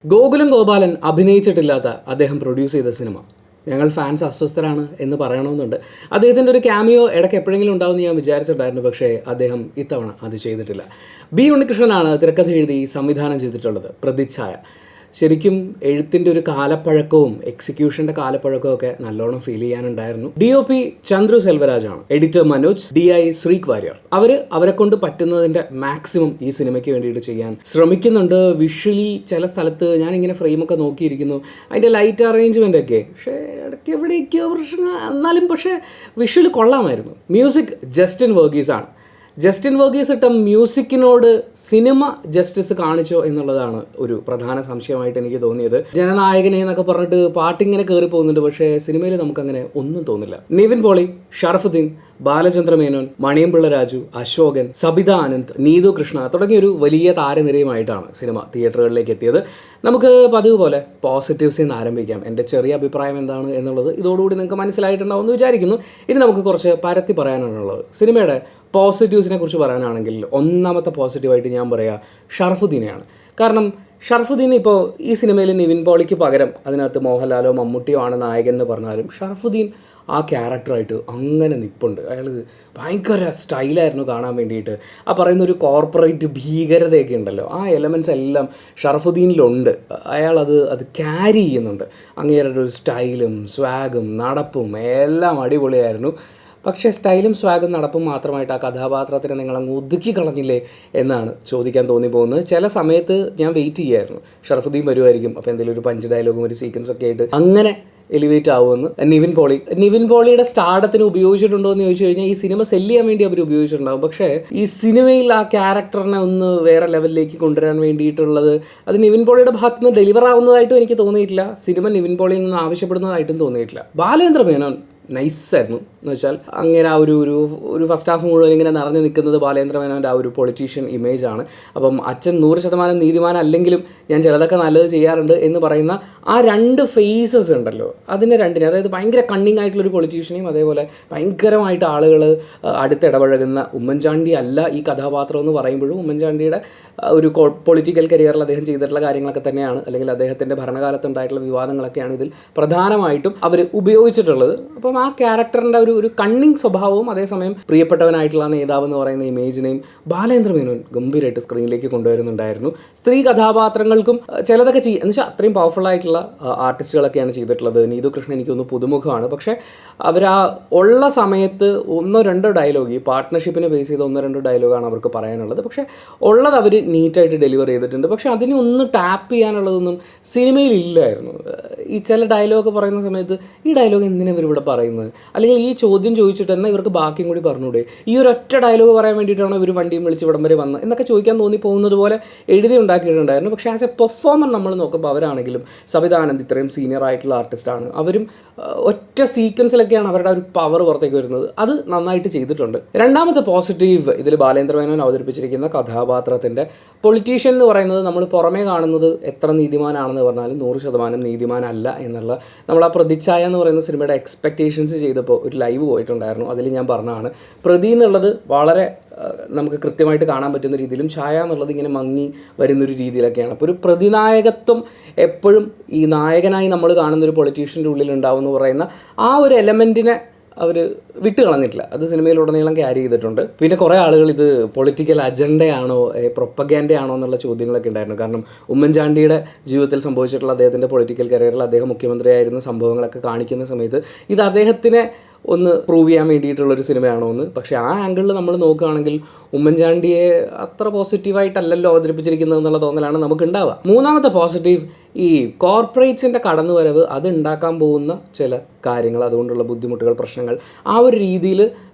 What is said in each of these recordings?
ഗോകുലം ഗോപാലൻ അഭിനയിച്ചിട്ടില്ലാത്ത അദ്ദേഹം പ്രൊഡ്യൂസ് ചെയ്ത സിനിമ ഞങ്ങൾ ഫാൻസ് അസ്വസ്ഥരാണ് എന്ന് പറയണമെന്നുണ്ട്. അദ്ദേഹത്തിൻ്റെ ഒരു ക്യാമിയോ ഇടയ്ക്ക് എപ്പോഴെങ്കിലും ഉണ്ടാവുമെന്ന് ഞാൻ വിചാരിച്ചിട്ടുണ്ടായിരുന്നു. പക്ഷേ അദ്ദേഹം ഇത്തവണ അത് ചെയ്തിട്ടില്ല. ബി ഉണ്ണികൃഷ്ണനാണ് തിരക്കഥ എഴുതി സംവിധാനം ചെയ്തിട്ടുള്ളത്. പ്രതിച്ഛായ ശരിക്കും എഴുത്തിൻ്റെ ഒരു കാലപ്പഴക്കവും എക്സിക്യൂഷൻ്റെ കാലപ്പഴക്കവും ഒക്കെ നല്ലോണം ഫീൽ ചെയ്യാനുണ്ടായിരുന്നു. DOP ചന്ദ്രു സെൽവരാജാണ്, എഡിറ്റർ മനോജ്, DI ശ്രീക് വാര്യർ. അവരെ കൊണ്ട് പറ്റുന്നതിൻ്റെ മാക്സിമം ഈ സിനിമയ്ക്ക് വേണ്ടിയിട്ട് ചെയ്യാൻ ശ്രമിക്കുന്നുണ്ട്. വിഷ്വലി ചില സ്ഥലത്ത് ഞാനിങ്ങനെ ഫ്രെയിമൊക്കെ നോക്കിയിരിക്കുന്നു, അതിൻ്റെ ലൈറ്റ് അറേഞ്ച്മെൻ്റ് ഒക്കെ പക്ഷേ ഇടയ്ക്ക് എവിടെയൊക്കെയോ പ്രശ്നം, എന്നാലും പക്ഷേ വിഷ്വൽ കൊള്ളാമായിരുന്നു. മ്യൂസിക് ജസ്റ്റിൻ വർഗീസാണ്. ജസ്റ്റിൻ വർഗീസ് ഇട്ട മ്യൂസിക്കിനോട് സിനിമ ജസ്റ്റിസ് കാണിച്ചോ എന്നുള്ളതാണ് ഒരു പ്രധാന സംശയമായിട്ട് എനിക്ക് തോന്നിയത്. ജനനായകനെ എന്നൊക്കെ പറഞ്ഞിട്ട് പാട്ടിങ്ങനെ കയറി പോകുന്നുണ്ട്, പക്ഷേ സിനിമയിൽ നമുക്കങ്ങനെ ഒന്നും തോന്നില്ല. നിവിൻ പോളി, ഷറഫുദ്ദീൻ, ബാലചന്ദ്ര മേനോൻ, മണിയമ്പിള്ള രാജു, അശോകൻ, സബിത ആനന്ദ്, നീതു കൃഷ്ണ തുടങ്ങിയൊരു വലിയ താരനിരയുമായിട്ടാണ് സിനിമ തിയേറ്ററുകളിലേക്ക് എത്തിയത്. നമുക്ക് പതിവ് പോലെ പോസിറ്റീവ്സിൽ നിന്ന് ആരംഭിക്കാം. എൻ്റെ ചെറിയ അഭിപ്രായം എന്താണ് എന്നുള്ളത് ഇതോടുകൂടി നിങ്ങൾക്ക് മനസ്സിലായിട്ടുണ്ടാവുമെന്ന് വിചാരിക്കുന്നു. ഇനി നമുക്ക് കുറച്ച് പരത്തി പറയാനാണുള്ളത്. സിനിമയുടെ പോസിറ്റീവ്സിനെ കുറിച്ച് പറയാനാണെങ്കിൽ ഒന്നാമത്തെ പോസിറ്റീവായിട്ട് ഞാൻ പറയുക ഷറഫുദ്ദീനെയാണ്. കാരണം ഷറഫുദ്ദീൻ ഇപ്പോൾ ഈ സിനിമയിൽ നിവിൻ പോളിക്ക് പകരം അതിനകത്ത് മോഹൻലാലോ മമ്മൂട്ടിയോ ആണ് നായകൻ എന്ന് പറഞ്ഞാലും ഷറഫുദ്ദീൻ ആ ക്യാരക്ടറായിട്ട് അങ്ങനെ നിൽപ്പുണ്ട്. അയാൾ ഭയങ്കര സ്റ്റൈലായിരുന്നു കാണാൻ വേണ്ടിയിട്ട്. ആ പറയുന്ന ഒരു കോർപ്പറേറ്റ് ഭീകരതയൊക്കെ ഉണ്ടല്ലോ, ആ എലമെൻറ്റ്സ് എല്ലാം ഷറഫുദ്ദീനിലുണ്ട്. അയാൾ അത് ക്യാരി ചെയ്യുന്നുണ്ട്. അങ്ങേരുടെ ഒരു സ്റ്റൈലും സ്വാഗും നടപ്പും എല്ലാം അടിപൊളിയായിരുന്നു. പക്ഷേ സ്റ്റൈലും സ്വാഗും നടപ്പും മാത്രമായിട്ട് ആ കഥാപാത്രത്തിനെ നിങ്ങളങ്ങ് ഒതുക്കി കളഞ്ഞില്ലേ എന്നാണ് ചോദിക്കാൻ തോന്നിപ്പോകുന്നത്. ചില സമയത്ത് ഞാൻ വെയിറ്റ് ചെയ്യായിരുന്നു, ഷറഫുദ്ദീൻ വരുമായിരിക്കും, അപ്പോൾ എന്തെങ്കിലും ഒരു പഞ്ച് ഡയലോഗും ഒരു സീക്വൻസൊക്കെ ആയിട്ട് അങ്ങനെ എലിവേറ്റ് ആവുമെന്ന്. നിവിൻ പോളിയുടെ സ്റ്റാർഡത്തിന് ഉപയോഗിച്ചിട്ടുണ്ടോ എന്ന് ചോദിച്ചു കഴിഞ്ഞാൽ ഈ സിനിമ സെല്ല് ചെയ്യാൻ വേണ്ടി അവർ ഉപയോഗിച്ചിട്ടുണ്ടാകും. പക്ഷേ ഈ സിനിമയിൽ ആ ക്യാരക്ടറിനെ ഒന്ന് വേറെ ലെവലിലേക്ക് കൊണ്ടുവരാൻ വേണ്ടിയിട്ടുള്ളത് അത് നിവിൻ പോളിയുടെ ഭാഗത്ത് നിന്ന് ഡെലിവർ ആവുന്നതായിട്ടും എനിക്ക് തോന്നിയിട്ടില്ല. സിനിമ നിവിൻ പോളിയിൽ നിന്ന് ആവശ്യപ്പെടുന്നതായിട്ടും തോന്നിയിട്ടില്ല. ബാലേന്ദ്ര മേനോൻ നൈസായിരുന്നു എന്ന് വെച്ചാൽ അങ്ങനെ ആ ഒരു ഫസ്റ്റ് ഹാഫ് മുഴുവൻ ഇങ്ങനെ നിറഞ്ഞു നിൽക്കുന്നത് ബാലേന്ദ്ര മേനോൻ്റെ ആ ഒരു പൊളിറ്റീഷ്യൻ ഇമേജാണ്. അപ്പം അച്ഛൻ 100% നീതിമാൻ അല്ലെങ്കിലും ഞാൻ ചിലതൊക്കെ നല്ലത് ചെയ്യാറുണ്ട് എന്ന് പറയുന്ന ആ രണ്ട് ഫേസസ് ഉണ്ടല്ലോ, അതിനെ രണ്ടിനെ, അതായത് ഭയങ്കര കണ്ണിങ് ആയിട്ടുള്ളൊരു പൊളിറ്റീഷ്യനെയും അതേപോലെ ഭയങ്കരമായിട്ട് ആളുകൾ അടുത്തിടപഴകുന്ന ഉമ്മൻചാണ്ടി അല്ല ഈ കഥാപാത്രം എന്ന് പറയുമ്പോഴും ഉമ്മൻചാണ്ടിയുടെ ഒരു പൊളിറ്റിക്കൽ കരിയറിൽ അദ്ദേഹം ചെയ്തിട്ടുള്ള കാര്യങ്ങളൊക്കെ തന്നെയാണ്, അല്ലെങ്കിൽ അദ്ദേഹത്തിൻ്റെ ഭരണകാലത്തുണ്ടായിട്ടുള്ള വിവാദങ്ങളൊക്കെയാണ് ഇതിൽ പ്രധാനമായിട്ടും അവർ ഉപയോഗിച്ചിട്ടുള്ളത്. അപ്പം ആ ക്യാരക്ടറിൻ്റെ ഒരു കണ്ണിങ് സ്വഭാവവും അതേസമയം പ്രിയപ്പെട്ടവനായിട്ടുള്ള നേതാവ് എന്ന് പറയുന്ന ഇമേജിനെയും ബാലേന്ദ്ര മേനോൻ ഗംഭീരമായിട്ട് സ്ക്രീനിലേക്ക് കൊണ്ടുവരുന്നുണ്ടായിരുന്നു. സ്ത്രീ കഥാപാത്രങ്ങൾക്കും ചിലതൊക്കെ എന്ന് വെച്ചാൽ അത്രയും പവർഫുൾ ആയിട്ടുള്ള ആർട്ടിസ്റ്റുകളൊക്കെയാണ് ചെയ്തിട്ടുള്ളത്. നീതു കൃഷ്ണൻ എനിക്കൊന്ന് പുതുമുഖമാണ്, പക്ഷേ അവർ ആ ഉള്ള സമയത്ത് 1-2 ഡയലോഗ്, ഈ പാർട്ട്ണർഷിപ്പിനെ ബേസ് ചെയ്ത 1-2 ഡയലോഗാണ് അവർക്ക് പറയാനുള്ളത്. പക്ഷേ ഉള്ളത് അവർ നീറ്റായിട്ട് ഡെലിവർ ചെയ്തിട്ടുണ്ട്. പക്ഷേ അതിനെ ഒന്ന് ടാപ്പ് ചെയ്യാനുള്ളതൊന്നും സിനിമയിൽ ഇല്ലായിരുന്നു. ഈ ചില ഡയലോഗ് പറയുന്ന സമയത്ത് ഈ ഡയലോഗ് എന്തിനാണ് ഇവരിവിടെ പറയുന്നത്, അല്ലെങ്കിൽ ഈ ചോദ്യം ചോദിച്ചിട്ട് എന്നാൽ ഇവർക്ക് ബാക്കിയും കൂടി പറഞ്ഞൂടെ, ഈ ഒരൊറ്റ ഡയലോഗ് പറയാൻ വേണ്ടിയിട്ടാണ് ഇവർ വണ്ടിയും വിളിച്ച് ഇവിടം വരെ വന്നത് എന്നൊക്കെ ചോദിക്കാൻ തോന്നിപ്പോകുന്നത് പോലെ എഴുതി ഉണ്ടാക്കിയിട്ടുണ്ടായിരുന്നു. പക്ഷേ ആസ് എ പെർഫോമർ നമ്മൾ നോക്കുമ്പോൾ അവരാണെങ്കിലും സബിത ആനന്ദ് ഇത്രയും സീനിയർ ആയിട്ടുള്ള ആർട്ടിസ്റ്റാണ്, അവരും ഒറ്റ സീക്വൻസിലൊക്കെയാണ് അവരുടെ ഒരു പവർ പുറത്തേക്ക് വരുന്നത്. അത് നന്നായിട്ട് ചെയ്തിട്ടുണ്ട്. രണ്ടാമത്തെ പോസിറ്റീവ് ഇതിൽ ബാലേന്ദ്ര മേനോൻ അവതരിപ്പിച്ചിരിക്കുന്ന കഥാപാത്രത്തിൻ്റെ പൊളിറ്റീഷ്യൻ എന്ന് പറയുന്നത് നമ്മൾ പുറമേ കാണുന്നത് എത്ര നീതിമാനാണെന്ന് പറഞ്ഞാലും 100% നീതിമാനല്ല എന്നുള്ള നമ്മൾ ആ പ്രതിച്ഛായ എന്ന് പറയുന്ന സിനിമയുടെ എക്സ്പെക്റ്റേഷൻസ് ചെയ്തപ്പോൾ ഒരു ലൈവ് പോയിട്ടുണ്ടായിരുന്നു. അതിൽ ഞാൻ പറഞ്ഞതാണ്, പ്രതി എന്നുള്ളത് വളരെ നമുക്ക് കൃത്യമായിട്ട് കാണാൻ പറ്റുന്ന രീതിയിലും ഛായ എന്നുള്ളത് ഇങ്ങനെ മങ്ങി വരുന്നൊരു രീതിയിലൊക്കെയാണ്. അപ്പോൾ ഒരു പ്രതിനായകത്വം എപ്പോഴും ഈ നായകനായി നമ്മൾ കാണുന്നൊരു പൊളിറ്റീഷ്യൻ്റെ ഉള്ളിൽ ഉണ്ടാവും എന്ന് പറയുന്ന ആ ഒരു എലമെൻറ്റിനെ അവർ വിട്ട് കളഞ്ഞിട്ടില്ല. അത് സിനിമയിലുടനീളം ക്യാരി ചെയ്തിട്ടുണ്ട്. പിന്നെ കുറേ ആളുകൾ ഇത് പൊളിറ്റിക്കൽ അജണ്ടയാണോ പ്രൊപ്പഗാൻഡയാണോ എന്നുള്ള ചോദ്യങ്ങളൊക്കെ ഉണ്ടായിരുന്നു. കാരണം ഉമ്മൻചാണ്ടിയുടെ ജീവിതത്തിൽ സംഭവിച്ചിട്ടുള്ള അദ്ദേഹത്തിൻ്റെ പൊളിറ്റിക്കൽ കരിയറിൽ അദ്ദേഹം മുഖ്യമന്ത്രിയായിരുന്ന സംഭവങ്ങളൊക്കെ കാണിക്കുന്ന സമയത്ത് ഇത് അദ്ദേഹത്തിനെ ഒന്ന് പ്രൂവ് ചെയ്യാൻ വേണ്ടിയിട്ടുള്ളൊരു സിനിമയാണോ എന്ന്. പക്ഷേ ആ ആംഗിളിൽ നമ്മൾ നോക്കുകയാണെങ്കിൽ ഉമ്മൻചാണ്ടിയെ അത്ര പോസിറ്റീവായിട്ടല്ലല്ലോ അവതരിപ്പിച്ചിരിക്കുന്നത് എന്നുള്ള തോന്നലാണ് നമുക്ക് ഉണ്ടാവുക. മൂന്നാമത്തെ പോസിറ്റീവ് ഈ കോർപ്പറേറ്റ്സിൻ്റെ കടന്നുവരവ്, അത് ഉണ്ടാക്കാൻ പോകുന്ന ചില കാര്യങ്ങൾ, അതുകൊണ്ടുള്ള ബുദ്ധിമുട്ടുകൾ, പ്രശ്നങ്ങൾ, ആ ഒരു രീതിയിൽ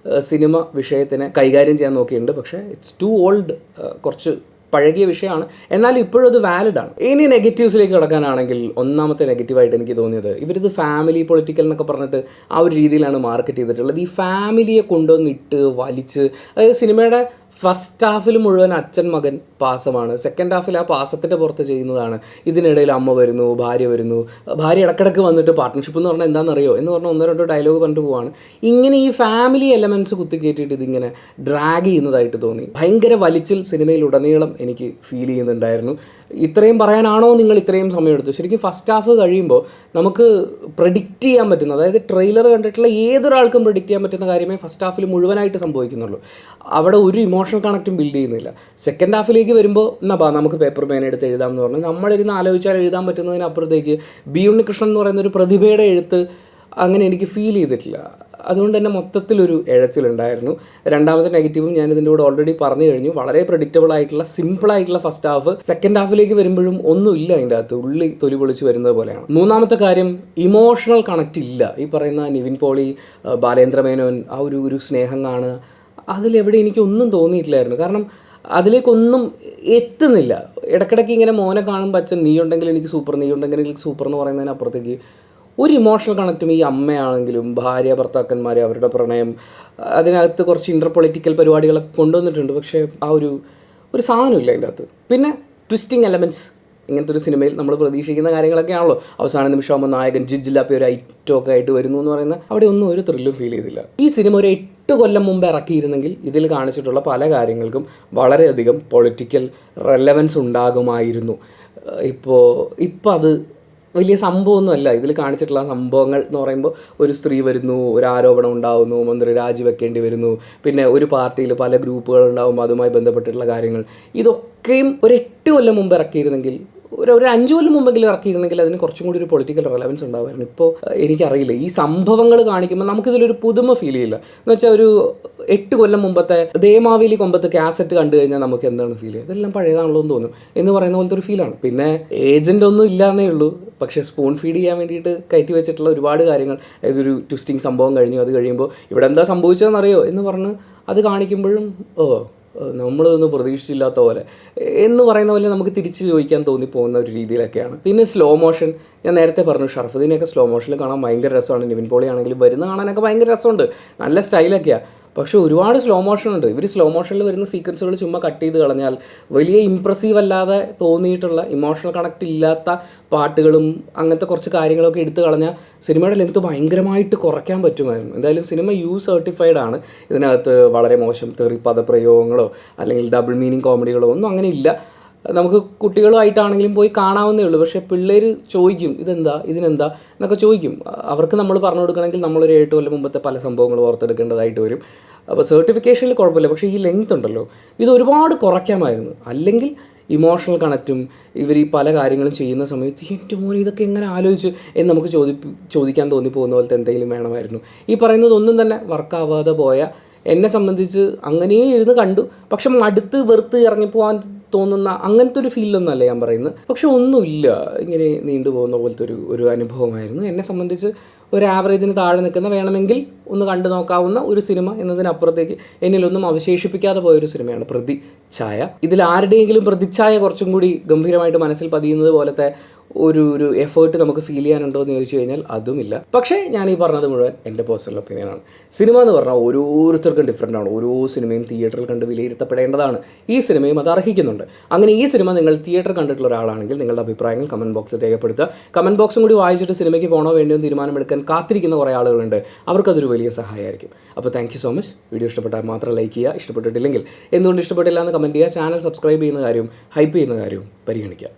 സിനിമ വിഷയത്തിനെ കൈകാര്യം ചെയ്യാൻ നോക്കിയിട്ടുണ്ട്. പക്ഷേ ഇറ്റ്സ് ടു ഓൾഡ്, കുറച്ച് പഴകിയ വിഷയമാണ്, എന്നാലും ഇപ്പോഴും അത് വാലിഡാണ്. ഇനി നെഗറ്റീവ്സിലേക്ക് കിടക്കാനാണെങ്കിൽ ഒന്നാമത്തെ നെഗറ്റീവായിട്ട് എനിക്ക് തോന്നിയത് ഇവരിത് ഫാമിലി പൊളിറ്റിക്കൽ എന്നൊക്കെ പറഞ്ഞിട്ട് ആ ഒരു രീതിയിലാണ് മാർക്കറ്റ് ചെയ്തിട്ടുള്ളത്. ഈ ഫാമിലിയെ കൊണ്ടുവന്നിട്ട് വലിച്ച്, അതായത് സിനിമയുടെ ഫസ്റ്റ് ഹാഫിൽ മുഴുവൻ അച്ഛൻ മകൻ പാസമാണ്, സെക്കൻഡ് ഹാഫിൽ ആ പാസത്തിൻ്റെ പുറത്ത് ചെയ്യുന്നതാണ്. ഇതിനിടയിൽ അമ്മ വരുന്നു, ഭാര്യ വരുന്നു, ഭാര്യ ഇടക്കിടക്ക് വന്നിട്ട് പാർട്ട്ണർഷിപ്പ് എന്ന് പറഞ്ഞാൽ എന്താണെന്നറിയോ എന്ന് പറഞ്ഞാൽ 1-2 ഡയലോഗ് പറഞ്ഞിട്ട് പോവാണ്. ഇങ്ങനെ ഈ ഫാമിലി എലമെൻറ്റ്സ് കുത്തിക്കയറ്റിയിട്ട് ഇതിങ്ങനെ ഡ്രാഗ് ചെയ്യുന്നതായിട്ട് തോന്നി. ഭയങ്കര വലിച്ചിൽ സിനിമയിലുടനീളം എനിക്ക് ഫീൽ ചെയ്യുന്നുണ്ടായിരുന്നു. ഇത്രയും പറയാനാണോ നിങ്ങൾ ഇത്രയും സമയമെടുത്തു? ശരിക്കും ഫസ്റ്റ് ഹാഫ് കഴിയുമ്പോൾ നമുക്ക് പ്രെഡിക്റ്റ് ചെയ്യാൻ പറ്റുന്ന, അതായത് ട്രെയിലർ കണ്ടിട്ടുള്ള ഏതൊരാൾക്കും പ്രെഡിക്റ്റ് ചെയ്യാൻ പറ്റുന്ന കാര്യമേ ഫസ്റ്റ് ഹാഫിൽ മുഴുവനായിട്ട് സംഭവിക്കുന്നുള്ളൂ. അവിടെ ഒരു ഇമോഷണൽ കണക്റ്റും ബിൽഡ് ചെയ്യുന്നില്ല. സെക്കൻഡ് ഹാഫിലേക്ക് വരുമ്പോൾ നമുക്ക് പേപ്പർ പേന എടുത്ത് എഴുതാം എന്ന് പറഞ്ഞാൽ നമ്മളിരുന്ന് ആലോചിച്ചാൽ എഴുതാൻ പറ്റുന്നതിനപ്പുറത്തേക്ക് ബി ഉണ്ണികൃഷ്ണൻ എന്ന് പറയുന്ന ഒരു പ്രതിഭയുടെ എഴുത്ത് അങ്ങനെ എനിക്ക് ഫീൽ ചെയ്തിട്ടില്ല. അതുകൊണ്ട് തന്നെ മൊത്തത്തിലൊരു ഇഴച്ചിലുണ്ടായിരുന്നു. രണ്ടാമത്തെ നെഗറ്റീവും ഞാൻ ഇതിൻ്റെ കൂടെ ഓൾറെഡി പറഞ്ഞു കഴിഞ്ഞു. വളരെ പ്രെഡിക്റ്റബിൾ ആയിട്ടുള്ള സിമ്പിളായിട്ടുള്ള ഫസ്റ്റ് ഹാഫ്. സെക്കൻഡ് ഹാഫിലേക്ക് വരുമ്പോഴും ഒന്നുമില്ല അതിൻ്റെ അകത്ത്, ഉള്ളി തൊലി പൊളിച്ച് വരുന്നത് പോലെയാണ്. മൂന്നാമത്തെ കാര്യം, ഇമോഷണൽ കണക്റ്റ് ഇല്ല. ഈ പറയുന്ന നിവിൻ പോളി, ബാലേന്ദ്ര മേനോൻ, ആ ഒരു സ്നേഹം കാണുക, അതിലെവിടെ എനിക്കൊന്നും തോന്നിയിട്ടില്ലായിരുന്നു. കാരണം അതിലേക്കൊന്നും എത്തുന്നില്ല. ഇടയ്ക്കിടയ്ക്ക് ഇങ്ങനെ മോനെ കാണുമ്പോൾ അച്ഛൻ നീ ഉണ്ടെങ്കിൽ എനിക്ക് സൂപ്പർ, നീ ഉണ്ടെങ്കിൽ എനിക്ക് സൂപ്പർ എന്ന് പറയുന്നതിനപ്പുറത്തേക്ക് ഒരു ഇമോഷണൽ കണക്റ്റും ഈ അമ്മയാണെങ്കിലും ഭാര്യ ഭർത്താക്കന്മാർ അവരുടെ പ്രണയം, അതിനകത്ത് കുറച്ച് ഇൻ്റർ പൊളിറ്റിക്കൽ പരിപാടികളൊക്കെ കൊണ്ടുവന്നിട്ടുണ്ട്. പക്ഷേ ആ ഒരു സാധനമില്ല അതിൻ്റെ അകത്ത്. പിന്നെ ട്വിസ്റ്റിംഗ് എലമെൻറ്റ്സ് ഇങ്ങനത്തെ ഒരു സിനിമയിൽ നമ്മൾ പ്രതീക്ഷിക്കുന്ന കാര്യങ്ങളൊക്കെ ആണല്ലോ. അവസാന നിമിഷമാകുമ്പോൾ നായകൻ ജിജിലാപ്പി ഒരു ഐറ്റമൊക്കെ ആയിട്ട് വരുന്നു എന്ന് പറയുന്ന അവിടെ ഒന്നും ഒരു ത്രില്ലും ഫീൽ ചെയ്തില്ല. ഈ സിനിമ ഒരു 8 കൊല്ലം മുമ്പ് ഇറക്കിയിരുന്നെങ്കിൽ ഇതിൽ കാണിച്ചിട്ടുള്ള പല കാര്യങ്ങൾക്കും വളരെയധികം പൊളിറ്റിക്കൽ റെലവൻസ് ഉണ്ടാകുമായിരുന്നു. ഇപ്പോൾ അത് വലിയ സംഭവമൊന്നുമല്ല. ഇതിൽ കാണിച്ചിട്ടുള്ള സംഭവങ്ങൾ എന്ന് പറയുമ്പോൾ ഒരു സ്ത്രീ വരുന്നു, ഒരു ആരോപണം ഉണ്ടാകുന്നു, മന്ത്രി രാജിവെക്കേണ്ടി വരുന്നു, പിന്നെ ഒരു പാർട്ടിയിൽ പല ഗ്രൂപ്പുകൾ ഉണ്ടാകുമ്പോൾ അതുമായി ബന്ധപ്പെട്ടിട്ടുള്ള കാര്യങ്ങൾ, ഇതൊക്കെയും ഒരു 8 കൊല്ലം മുമ്പ് ഇറക്കിയിരുന്നെങ്കിൽ, ഒരു 5 കൊല്ലം മുമ്പെങ്കിലും ഇറക്കിയിരുന്നെങ്കിൽ അതിന് കുറച്ചും കൂടി ഒരു പൊളിറ്റിക്കൽ റെലവൻസ് ഉണ്ടാകുമായിരുന്നു. ഇപ്പോൾ എനിക്കറിയില്ല, ഈ സംഭവങ്ങൾ കാണിക്കുമ്പോൾ നമുക്കിതിലൊരു പുതുമ ഫീൽ ചെയ്യില്ല. എന്ന് വെച്ചാൽ ഒരു 8 കൊല്ലം മുമ്പത്തെ ദേമാവേലി കൊമ്പത്ത് കാസറ്റ് കണ്ടു കഴിഞ്ഞാൽ നമുക്ക് എന്താണ് ഫീൽ ചെയ്യുക? ഇതെല്ലാം പഴയതാണല്ലോ എന്ന് തോന്നും എന്ന് പറയുന്ന പോലത്തെ ഒരു ഫീലാണ്. പിന്നെ ഏജൻ്റ് ഒന്നും ഇല്ലാന്നേ ഉള്ളൂ, പക്ഷേ സ്പൂൺ ഫീഡ് ചെയ്യാൻ വേണ്ടിയിട്ട് കയറ്റി വെച്ചിട്ടുള്ള ഒരുപാട് കാര്യങ്ങൾ, അതൊരു ട്വിസ്റ്റിംഗ് സംഭവം കഴിഞ്ഞു, അത് കഴിയുമ്പോൾ ഇവിടെ എന്താ സംഭവിച്ചതെന്നറിയോ എന്ന് പറഞ്ഞ് അത് കാണിക്കുമ്പോഴും നമ്മളൊന്നും പ്രതീക്ഷിച്ചില്ലാത്ത പോലെ എന്ന് പറയുന്ന പോലെ നമുക്ക് തിരിച്ച് ചോദിക്കാൻ തോന്നിപ്പോകുന്ന ഒരു രീതിയിലൊക്കെയാണ്. പിന്നെ സ്ലോ മോഷൻ, ഞാൻ നേരത്തെ പറഞ്ഞു ഷറഫുദ്ദീനെയൊക്കെ സ്ലോ മോഷനിൽ കാണാൻ ഭയങ്കര രസമാണ്. നിവിൻ പോളി ആണെങ്കിലും വരുന്ന കാണാനൊക്കെ ഭയങ്കര രസമുണ്ട്, നല്ല സ്റ്റൈലൊക്കെയാണ്. പക്ഷേ ഒരുപാട് സ്ലോ മോഷൻ ഉണ്ട്. ഇവർ സ്ലോ മോഷനിൽ വരുന്ന സീക്വൻസുകൾ ചുമ്മാ കട്ട് ചെയ്ത് കളഞ്ഞാൽ വലിയ ഇമ്പ്രസീവ് അല്ലാതെ തോന്നിയിട്ടുള്ള ഇമോഷണൽ കണക്റ്റ് ഇല്ലാത്ത പാട്ടുകളും അങ്ങനത്തെ കുറച്ച് കാര്യങ്ങളൊക്കെ എടുത്തു കളഞ്ഞാൽ സിനിമയുടെ ലെങ്ത്ത് ഭയങ്കരമായിട്ട് കുറയ്ക്കാൻ പറ്റുമായിരുന്നു. എന്തായാലും സിനിമ സർട്ടിഫൈഡ് ആണ്. ഇതിനകത്ത് വളരെ മോശം തെറി പദപ്രയോഗങ്ങളോ അല്ലെങ്കിൽ ഡബിൾ മീനിങ് കോമഡികളോ ഒന്നും അങ്ങനെ ഇല്ല. നമുക്ക് കുട്ടികളുമായിട്ടാണെങ്കിലും പോയി കാണാവുന്നേ ഉള്ളൂ. പക്ഷേ പിള്ളേർ ചോദിക്കും ഇതിനെന്താ എന്നൊക്കെ ചോദിക്കും. അവർക്ക് നമ്മൾ പറഞ്ഞു കൊടുക്കണമെങ്കിൽ നമ്മളൊരു 8 കൊല്ലം മുമ്പത്തെ പല സംഭവങ്ങൾ ഓർത്തെടുക്കേണ്ടതായിട്ട് വരും. അപ്പോൾ സർട്ടിഫിക്കേഷനിൽ കുഴപ്പമില്ല, പക്ഷേ ഈ ലെങ്ത് ഉണ്ടല്ലോ ഇത് ഒരുപാട് കുറയ്ക്കാമായിരുന്നു. അല്ലെങ്കിൽ ഇമോഷണൽ കണക്റ്റും ഇവർ ഈ പല കാര്യങ്ങളും ചെയ്യുന്ന സമയത്ത് എൻ്റെ മോനെ ഇതൊക്കെ എങ്ങനെ ആലോചിച്ച് എന്ന് നമുക്ക് ചോദിക്കാൻ തോന്നിപ്പോകുന്ന പോലത്തെ എന്തെങ്കിലും വേണമായിരുന്നു. ഈ പറയുന്നതൊന്നും തന്നെ വർക്കാവാതെ പോയ എന്നെ സംബന്ധിച്ച് അങ്ങനെ ഇരുന്ന് കണ്ടു, പക്ഷെ മടുത്ത് വെറുത്ത് ഇറങ്ങിപ്പോകാൻ തോന്നുന്ന അങ്ങനത്തെ ഒരു ഫീലൊന്നുമല്ല ഞാൻ പറയുന്നത്. പക്ഷെ ഒന്നുമില്ല, ഇങ്ങനെ നീണ്ടുപോകുന്ന പോലത്തെ ഒരു അനുഭവമായിരുന്നു. എന്നെ സംബന്ധിച്ച് ഒരു ആവറേജിന് താഴെ നിൽക്കുന്ന, വേണമെങ്കിൽ ഒന്ന് കണ്ടു നോക്കാവുന്ന ഒരു സിനിമ എന്നതിനപ്പുറത്തേക്ക് എന്നിലൊന്നും അവശേഷിപ്പിക്കാതെ പോയൊരു സിനിമയാണ് പ്രതിച്ഛായ. ഇതിൽ ആരുടെയെങ്കിലും പ്രതിച്ഛായ കുറച്ചും കൂടി ഗംഭീരമായിട്ട് മനസ്സിൽ പതിയുന്നത് പോലത്തെ ഒരു എഫേർട്ട് നമുക്ക് ഫീൽ ചെയ്യാനുണ്ടോ എന്ന് ചോദിച്ചു കഴിഞ്ഞാൽ അതുമില്ല. പക്ഷേ ഞാൻ ഈ പറഞ്ഞത് മുഴുവൻ എൻ്റെ പേഴ്സണൽ ഒപ്പീനിയനാണ്. സിനിമ എന്ന് പറഞ്ഞാൽ ഓരോരുത്തർക്കും ഡിഫറൻ്റ് ആണ്. ഓരോ സിനിമയും തിയേറ്ററിൽ കണ്ട് വിലയിരുത്തപ്പെടേണ്ടതാണ്. ഈ സിനിമയും അത് അർഹിക്കുന്നുണ്ട്. അങ്ങനെ ഈ സിനിമ നിങ്ങൾ തിയേറ്റർ കണ്ടിട്ടുള്ള ഒരാളാണെങ്കിൽ നിങ്ങളുടെ അഭിപ്രായങ്ങൾ കമൻറ്റ് ബോക്സിൽ രേഖപ്പെടുത്തുക. കമൻറ്റ് ബോക്സും കൂടി വായിച്ചിട്ട് സിനിമയ്ക്ക് പോകണോ വേണ്ടിയോ തീരുമാനമെടുക്കാൻ കാത്തിരിക്കുന്ന കുറേ ആളുകളുണ്ട്. അവർക്കതൊരു വലിയ സഹായമായിരിക്കും. അപ്പോൾ thank you so much. Video ഇഷ്ടപ്പെട്ടാൽ മാത്രം ലൈക്ക് ചെയ്യുക, ഇഷ്ടപ്പെട്ടിട്ടില്ലെങ്കിൽ എന്തുകൊണ്ട് ഇഷ്ടപ്പെട്ടില്ല എന്ന് കമൻറ്റ് ചെയ്യുക. ചാനൽ സബ്സ്ക്രൈബ് ചെയ്യുന്ന കാര്യവും ഹൈപ്പ് ചെയ്യുന്ന കാര്യവും പരിഗണിക്കുക.